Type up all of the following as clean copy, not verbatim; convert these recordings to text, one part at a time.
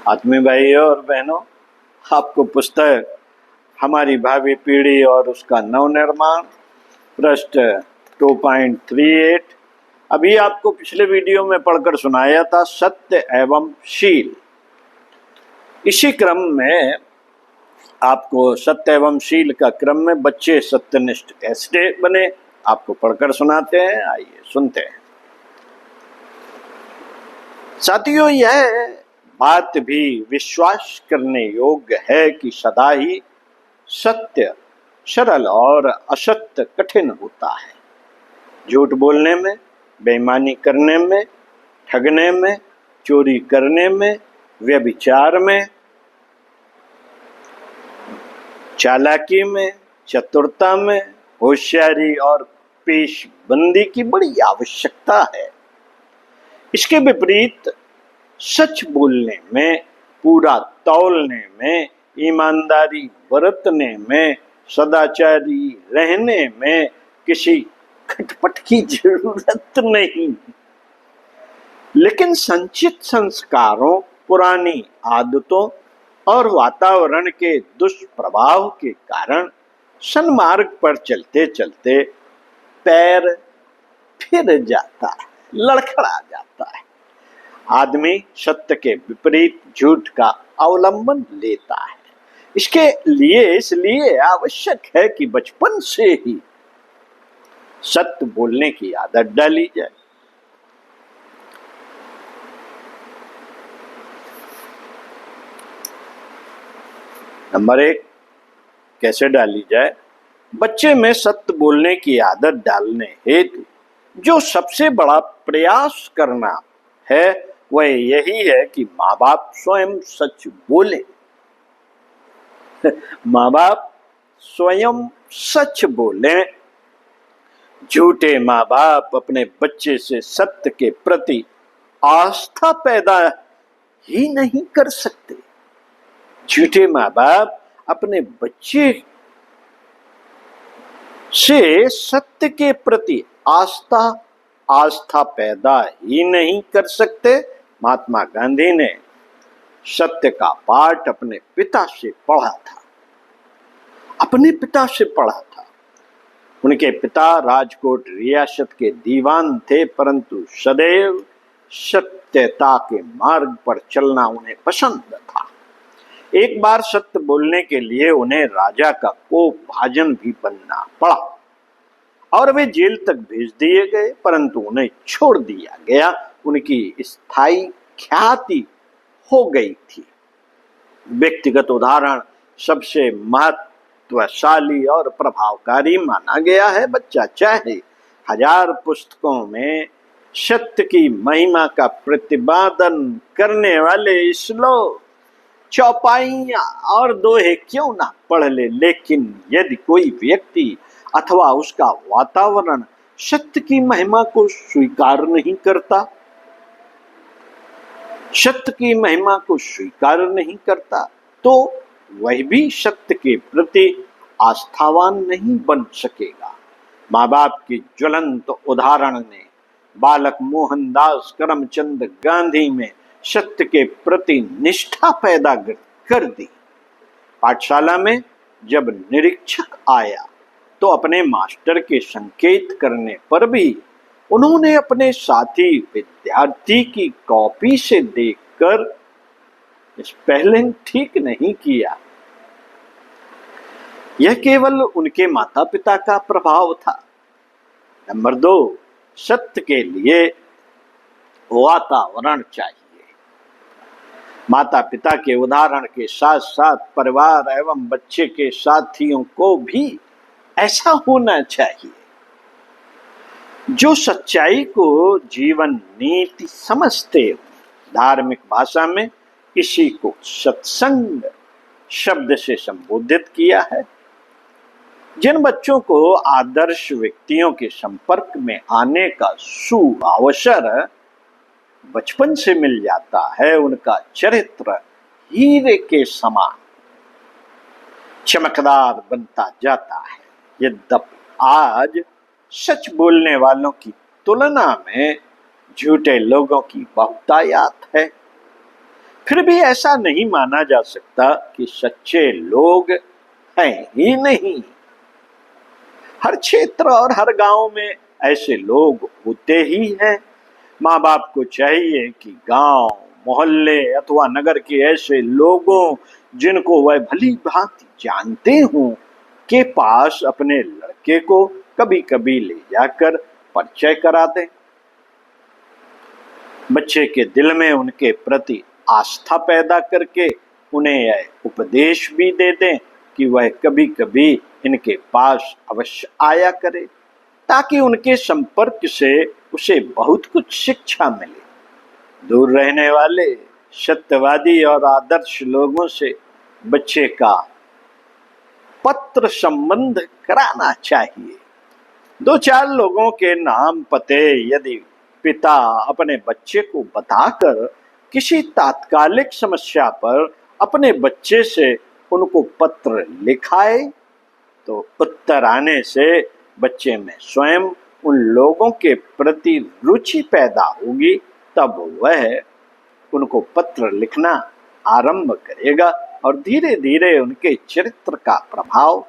आत्मीय भाइयों और बहनों, आपको पुस्तक हमारी भावी पीढ़ी और उसका नवनिर्माण पृष्ठ 2.38 अभी आपको पिछले वीडियो में पढ़कर सुनाया था, सत्य एवं शील। इसी क्रम में आपको सत्य एवं शील का क्रम में बच्चे सत्यनिष्ठ कैसे बने आपको पढ़कर सुनाते हैं। आइए सुनते हैं। साथियों, यह बात भी विश्वास करने योग्य है कि सदा ही सत्य सरल और असत्य कठिन होता है। झूठ बोलने में, बेईमानी करने में, ठगने में, चोरी करने में, व्यभिचार में, चालाकी में, चतुरता में, होशियारी और पेशबंदी की बड़ी आवश्यकता है। इसके विपरीत सच बोलने में, पूरा तौलने में, ईमानदारी बरतने में, सदाचारी रहने में किसी खटपट की जरूरत नहीं। लेकिन संचित संस्कारों, पुरानी आदतों और वातावरण के दुष्प्रभाव के कारण सन्मार्ग पर चलते चलते पैर फिर जाता है, लड़खड़ा जाता है। आदमी सत्य के विपरीत झूठ का अवलंबन लेता है। इसलिए आवश्यक है कि बचपन से ही सत्य बोलने की आदत डाली जाए। नंबर 1, कैसे डाली जाए? बच्चे में सत्य बोलने की आदत डालने हेतु जो सबसे बड़ा प्रयास करना है वह यही है कि माँ बाप स्वयं सच बोले। माँ बाप स्वयं सच बोले। झूठे माँ बाप अपने बच्चे से सत्य के प्रति आस्था पैदा ही नहीं कर सकते। झूठे माँ बाप अपने बच्चे से सत्य के प्रति आस्था पैदा ही नहीं कर सकते। महात्मा गांधी ने सत्य का पाठ अपने पिता से पढ़ा था। उनके पिता राजकोट रियासत के दीवान थे, परंतु सदैव सत्यता के मार्ग पर चलना उन्हें पसंद था। एक बार सत्य बोलने के लिए उन्हें राजा का कोप भाजन भी बनना पड़ा और वे जेल तक भेज दिए गए, परंतु उन्हें छोड़ दिया गया। उनकी स्थायी ख्याति हो गई थी। व्यक्तिगत उदाहरण सबसे महत्वशाली और प्रभावकारी माना गया है। बच्चा चाहे 1000 पुस्तकों में सत्य की महिमा का प्रतिपादन करने वाले श्लोक, चौपाइयां और दोहे क्यों ना पढ़ ले, लेकिन यदि कोई व्यक्ति अथवा उसका वातावरण सत्य की महिमा को स्वीकार नहीं करता, तो वह भी सत्य के प्रति आस्थावान नहीं बन सकेगा। माँ बाप के ज्वलंत उदाहरण ने बालक मोहनदास करमचंद गांधी में सत्य के प्रति निष्ठा पैदा कर दी। पाठशाला में जब निरीक्षक आया तो अपने मास्टर के संकेत करने पर भी उन्होंने अपने साथी विद्यार्थी की कॉपी से देखकर स्पेलिंग ठीक नहीं किया। यह केवल उनके माता पिता का प्रभाव था। नंबर 2, सत्य के लिए वातावरण चाहिए। माता पिता के उदाहरण के साथ साथ परिवार एवं बच्चे के साथियों को भी ऐसा होना चाहिए जो सच्चाई को जीवन नीति समझते हो। धार्मिक भाषा में इसी को सत्संग शब्द से संबोधित किया है। जिन बच्चों को आदर्श व्यक्तियों के संपर्क में आने का सुअवसर बचपन से मिल जाता है, उनका चरित्र हीरे के समान चमकदार बनता जाता है। यद्यपि आज सच बोलने वालों की तुलना में झूठे लोगों की बहुतायत है। फिर भी ऐसा नहीं माना जा सकता कि सच्चे लोग हैं ही नहीं। हर क्षेत्र और हर गांव में ऐसे लोग होते ही हैं। माँ बाप को चाहिए कि गांव, मोहल्ले अथवा नगर के ऐसे लोगों जिनको वह भली भांति जानते हों के पास अपने लड़के को कभी कभी ले जाकर परिचय करा दें। बच्चे के दिल में उनके प्रति आस्था पैदा करके उन्हें यह उपदेश भी दे दें कि वह कभी कभी इनके पास अवश्य आया करे, ताकि उनके संपर्क से उसे बहुत कुछ शिक्षा मिले। दूर रहने वाले सत्यवादी और आदर्श लोगों से बच्चे का पत्र संबंध कराना चाहिए। 2-4 लोगों के नाम पते यदि पिता अपने बच्चे को बताकर किसी तात्कालिक समस्या पर अपने बच्चे से उनको पत्र लिखाए तो उत्तर आने से बच्चे में स्वयं उन लोगों के प्रति रुचि पैदा होगी। तब वह उनको पत्र लिखना आरंभ करेगा और धीरे धीरे उनके चरित्र का प्रभाव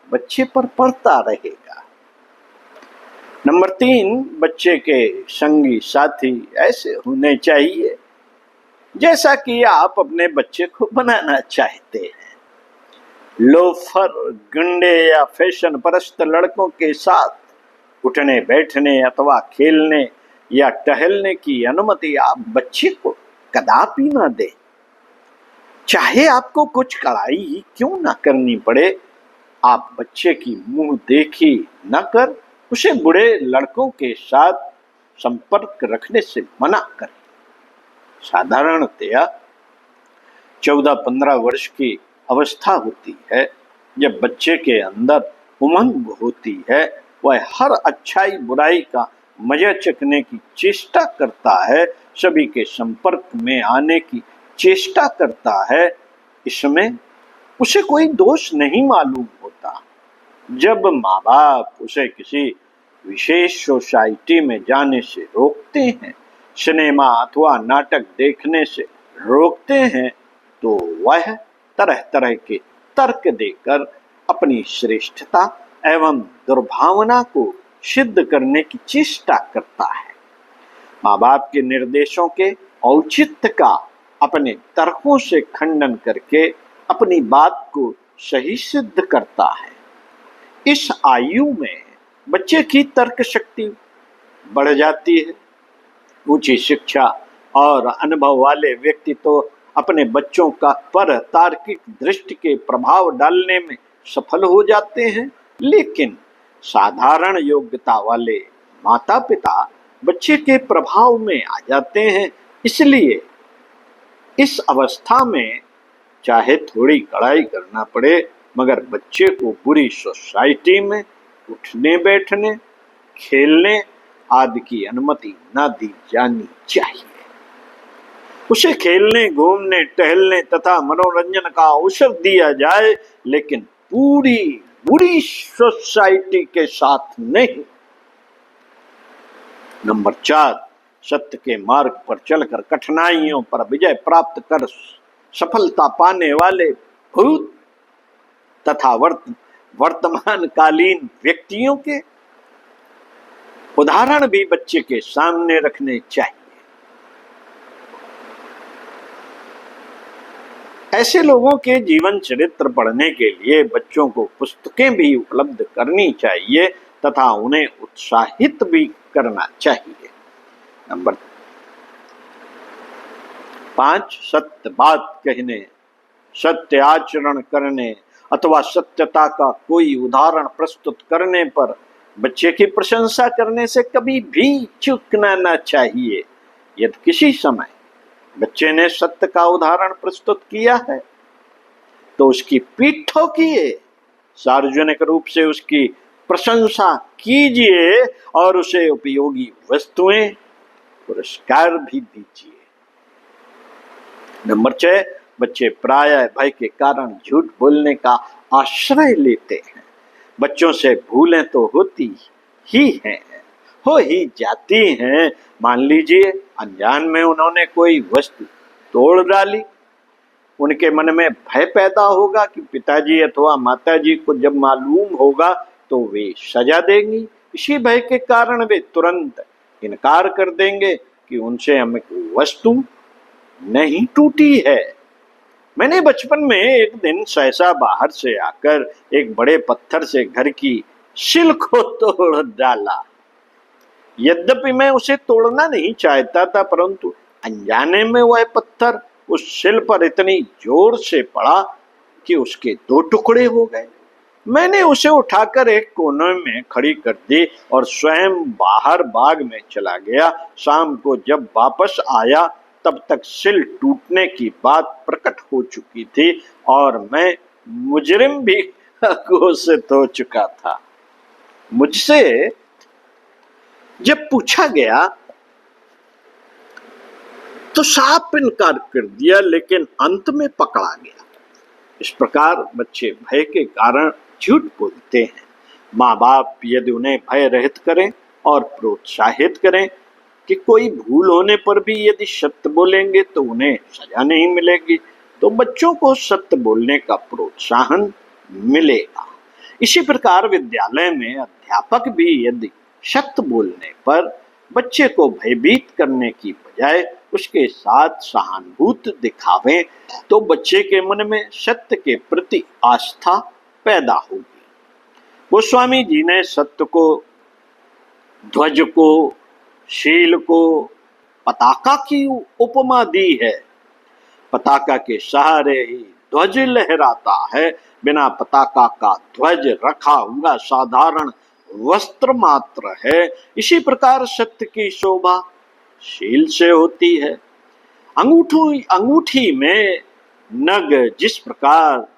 बच्चे पर पड़ता रहेगा। नंबर 3, बच्चे के संगी साथी ऐसे होने चाहिए जैसा कि आप अपने बच्चे को बनाना चाहते हैं। लोफर, गुंडे या फैशन परस्त लड़कों के साथ उठने बैठने अथवा खेलने या टहलने की अनुमति आप बच्चे को कदापि न दें। चाहे आपको कुछ कड़ाई ही क्यों ना करनी पड़े, आप बच्चे की मुंह देखी न कर उसे बुरे लड़कों के साथ संपर्क रखने से मना करें। साधारणतया 14-15 वर्ष की अवस्था होती है जब बच्चे के अंदर उमंग होती है। वह हर अच्छाई बुराई का मजा चखने की चेष्टा करता है, सभी के संपर्क में आने की चेष्टा करता है। इसमें उसे कोई दोष नहीं मालूम होता। जब माँ बाप उसे किसी विशेष सोसाइटी में जाने से रोकते हैं, सिनेमा अथवा नाटक देखने से रोकते हैं, तो वह तरह तरह के तर्क देकर अपनी श्रेष्ठता एवं दुर्भावना को सिद्ध करने की चेष्टा करता है। माँ बाप के निर्देशों के औचित्य का अपने तर्कों से खंडन करके अपनी बात को सही सिद्ध करता है। इस आयु में बच्चे की तर्क शक्ति बढ़ जाती है। ऊंची शिक्षा और अनुभव वाले व्यक्ति तो अपने बच्चों का पर तार्किक दृष्टि के प्रभाव डालने में सफल हो जाते हैं, लेकिन साधारण योग्यता वाले माता पिता बच्चे के प्रभाव में आ जाते हैं। इसलिए इस अवस्था में चाहे थोड़ी कड़ाई करना पड़े, मगर बच्चे को बुरी सोसाइटी में उठने बैठने, खेलने आदि की अनुमति न दी जानी चाहिए। उसे खेलने, घूमने, टहलने तथा मनोरंजन का अवसर दिया जाए, लेकिन पूरी बुरी सोसाइटी के साथ नहीं। नंबर 4, सत्य के मार्ग पर चलकर कठिनाइयों पर विजय प्राप्त कर सफलता पाने वाले भूत तथा वर्तमान कालीन व्यक्तियों के उदाहरण भी बच्चे के सामने रखने चाहिए। ऐसे लोगों के जीवन चरित्र पढ़ने के लिए बच्चों को पुस्तकें भी उपलब्ध करनी चाहिए तथा उन्हें उत्साहित भी करना चाहिए। नंबर 5, सत्य बात कहने, सत्य आचरण करने अथवा सत्यता का कोई उदाहरण प्रस्तुत करने पर बच्चे की प्रशंसा करने से कभी भी चूकना न चाहिए। यदि किसी समय बच्चे ने सत्य का उदाहरण प्रस्तुत किया है तो उसकी पीठ ठोकिए, सार्वजनिक रूप से उसकी प्रशंसा कीजिए और उसे उपयोगी वस्तुएं, पुरस्कार भी दीजिए। नंबर 6, बच्चे प्रायः भय के कारण झूठ बोलने का आश्रय लेते हैं। बच्चों से भूलें तो होती ही हैं, हो ही जाती हैं। मान लीजिए अनजान में उन्होंने कोई वस्तु तोड़ डाली। उनके मन में भय पैदा होगा कि पिताजी अथवा माताजी को जब मालूम होगा तो वे सजा देंगी। इसी भय के कारण वे तुरंत इनकार कर देंगे कि उनसे हमें कोई वस्तु नहीं टूटी है। मैंने बचपन में एक दिन सहसा बाहर से आकर एक बड़े पत्थर से घर की सिल को तोड़ डाला। यद्यपि मैं उसे तोड़ना नहीं चाहता था, परंतु अनजाने में वह पत्थर उस सिल पर इतनी जोर से पड़ा कि उसके दो टुकड़े हो गए। मैंने उसे उठाकर एक कोने में खड़ी कर दी और स्वयं बाहर बाग में चला गया। शाम को जब वापस आया तब तक सिल टूटने की बात प्रकट हो चुकी थी और मैं मुजरिम भी घोषित हो चुका था। मुझसे जब पूछा गया तो साफ इनकार कर दिया, लेकिन अंत में पकड़ा गया। इस प्रकार बच्चे भय के कारण झूठ बोलते हैं। माँ बाप यदि उन्हें भय रहित करें और प्रोत्साहित करें कि कोई भूल होने पर भी यदि सत्य बोलेंगे तो उन्हें सजा नहीं मिलेगी, तो बच्चों को सत्य बोलने का प्रोत्साहन मिलेगा। इसी प्रकार विद्यालय में अध्यापक भी यदि सत्य बोलने पर बच्चे को भयभीत करने की बजाय उसके साथ सहानुभूति दिखावें तो बच्चे के मन में सत्य के प्रति आस्था पैदा होगी। गोस्वामी जी ने सत्य को, ध्वज को, शील को पताका की उपमा दी है। पताका के सहारे ही ध्वज लहराता है। बिना पताका का ध्वज रखा हुआ साधारण वस्त्र मात्र है। इसी प्रकार सत्य की शोभा शील से होती है। अंगूठी में नग जिस प्रकार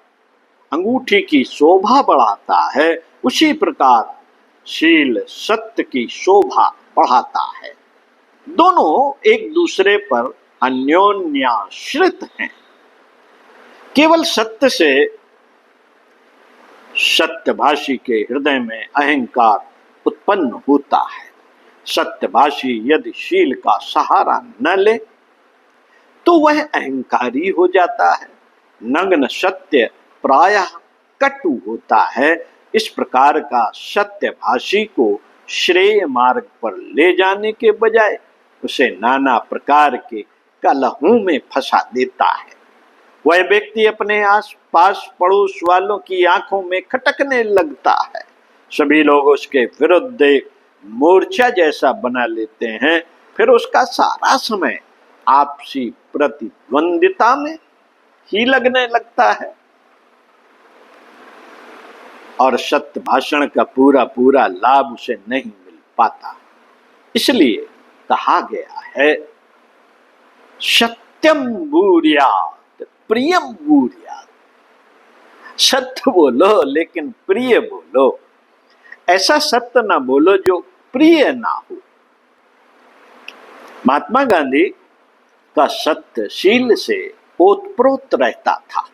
अंगूठी की शोभा बढ़ाता है, उसी प्रकार शील सत्य की शोभा बढ़ाता है। दोनों एक दूसरे पर अन्योन्याश्रित हैं। केवल सत्य से सत्यभाषी के हृदय में अहंकार उत्पन्न होता है। सत्यभाषी यदि शील का सहारा न ले तो वह अहंकारी हो जाता है। नग्न सत्य प्रायः कटु होता है। इस प्रकार का सत्यभाषी को श्रेय मार्ग पर ले जाने के बजाय उसे नाना प्रकार के कलहों में फंसा देता है। वह व्यक्ति अपने आस पास पड़ोस वालों की आंखों में खटकने लगता है। सभी लोग उसके विरुद्ध एक मोर्चा जैसा बना लेते हैं। फिर उसका सारा समय आपसी प्रतिद्वंदिता में ही लगने लगता है और सत्य भाषण का पूरा पूरा लाभ उसे नहीं मिल पाता। इसलिए कहा गया है, सत्यम ब्रूयात् प्रियम ब्रूयात्। सत्य बोलो लेकिन प्रिय बोलो। ऐसा सत्य ना बोलो जो प्रिय ना हो। महात्मा गांधी का सत्यशील से ओतप्रोत रहता था।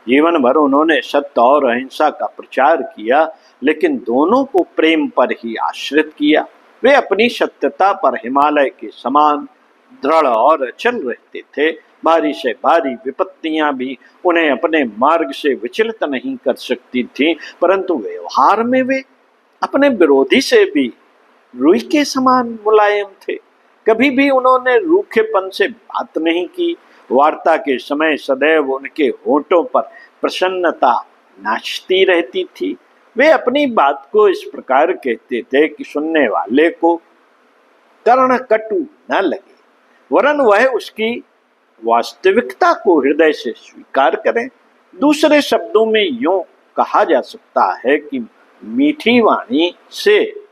जीवन भर उन्होंने सत्य और अहिंसा का प्रचार किया, लेकिन दोनों को प्रेम पर ही आश्रित किया। वे अपनी सत्यता पर हिमालय के समान दृढ़ और अचल रहते थे। भारी से भारी विपत्तियां भी उन्हें अपने मार्ग से विचलित नहीं कर सकती थीं, परंतु व्यवहार में वे अपने विरोधी से भी रुई के समान मुलायम थे। कभी भी उन्होंने रूखेपन से बात नहीं की। वार्ता के समय सदैव उनके होठों पर प्रसन्नता नाचती रहती थी। वे अपनी बात को इस प्रकार कहते थे कि सुनने वाले को कर्ण कटु न लगे, वरन वह उसकी वास्तविकता को हृदय से स्वीकार करें। दूसरे शब्दों में यूं कहा जा सकता है कि मीठी वाणी से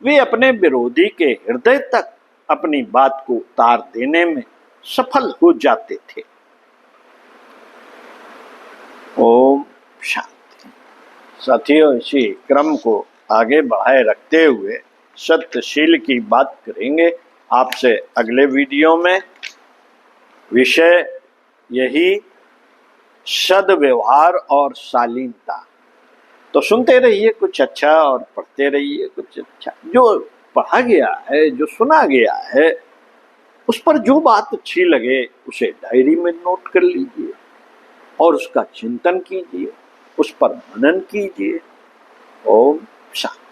वे अपने विरोधी के हृदय तक अपनी बात को उतार देने में सफल हो जाते थे। ओम शांति। साथियों, इसी क्रम को आगे बढ़ाए रखते हुए सत्यशील की बात करेंगे आपसे अगले वीडियो में। विषय यही सद्व्यवहार और शालीनता। तो सुनते रहिए कुछ अच्छा और पढ़ते रहिए कुछ अच्छा। जो पढ़ा गया है, जो सुना गया है, उस पर जो बात अच्छी लगे उसे डायरी में नोट कर लीजिए और उसका चिंतन कीजिए, उस पर मनन कीजिए। ओम शांति।